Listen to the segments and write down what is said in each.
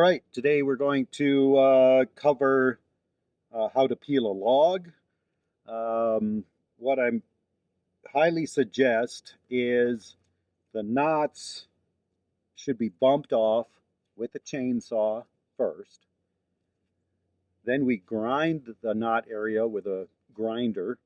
right, today we're going to cover how to peel a log. What I highly suggest is the knots should be bumped off with a chainsaw first. Then we grind the knot area with a grinder,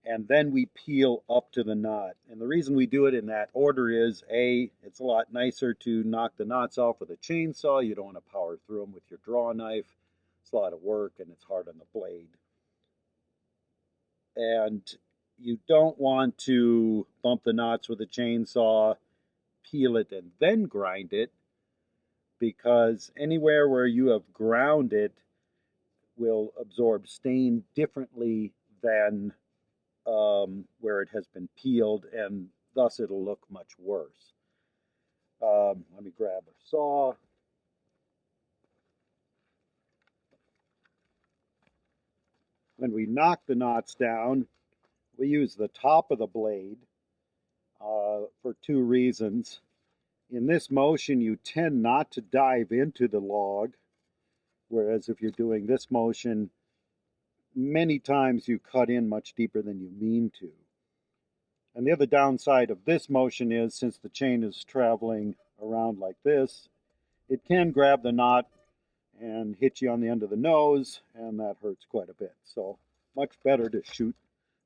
and then we peel up to the knot. And the reason we do it in that order is, A, it's a lot nicer to knock the knots off with a chainsaw. You don't want to power through them with your draw knife. It's a lot of work and it's hard on the blade. And you don't want to bump the knots with a chainsaw, peel it, and then grind it, because anywhere where you have ground it will absorb stain differently than where it has been peeled, and thus it'll look much worse. Let me grab a saw. When we knock the knots down, we use the top of the blade for two reasons. In this motion, you tend not to dive into the log, whereas if you're doing this motion, many times you cut in much deeper than you mean to. And the other downside of this motion is, since the chain is traveling around like this, it can grab the knot and hit you on the end of the nose, and that hurts quite a bit. So much better to shoot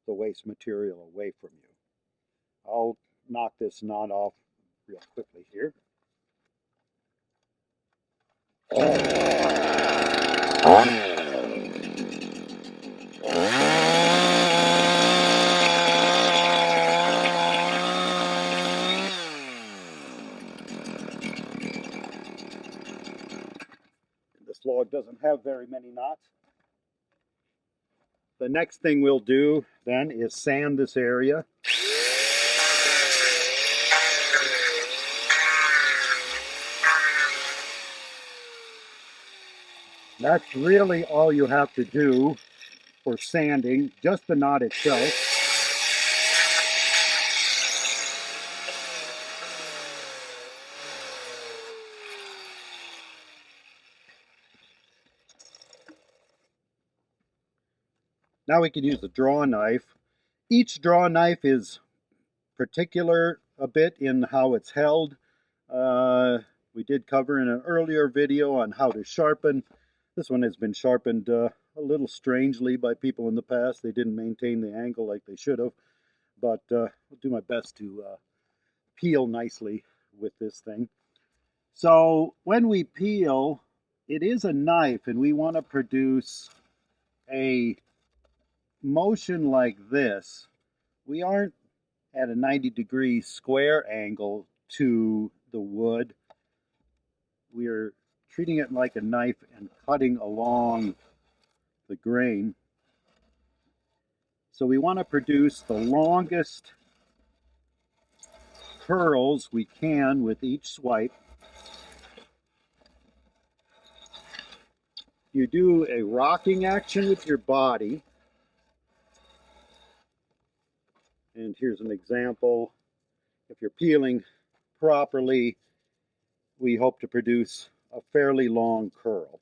the waste material away from you. I'll knock this knot off real quickly here. This log doesn't have very many knots. The next thing we'll do then is sand this area. That's really all you have to do for sanding, just the knot itself. Now we can use the draw knife. Each draw knife is particular a bit in how it's held. We did cover in an earlier video on how to sharpen. This one has been sharpened a little strangely by people in the past. They didn't maintain the angle like they should have, but I'll do my best to peel nicely with this thing. So when we peel, it is a knife, and we want to produce a motion like this. We aren't at a 90-degree square angle to the wood. We are treating it like a knife and cutting along the grain. So we want to produce the longest curls we can with each swipe. You do a rocking action with your body. And here's an example. If you're peeling properly, we hope to produce a fairly long curl.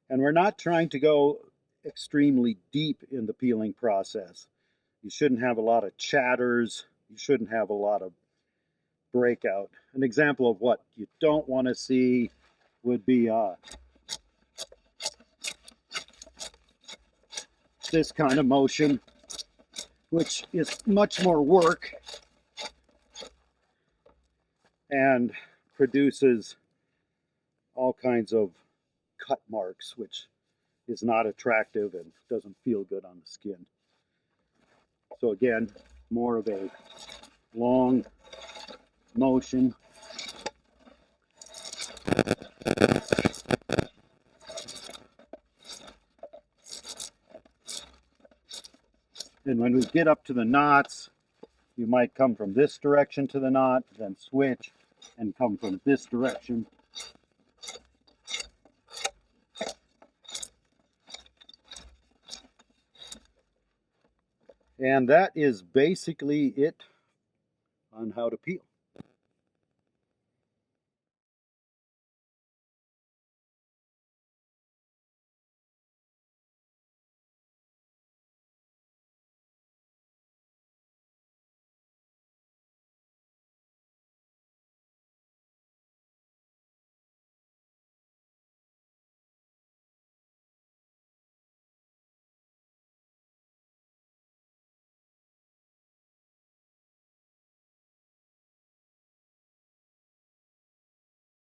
And we're not trying to go extremely deep in the peeling process. You shouldn't have a lot of chatters. You shouldn't have a lot of breakout. An example of what you don't want to see would be this kind of motion, which is much more work and produces all kinds of cut marks, which is not attractive and doesn't feel good on the skin. So again, more of a long motion. And when we get up to the knots, you might come from this direction to the knot, then switch and come from this direction. And that is basically it on how to peel.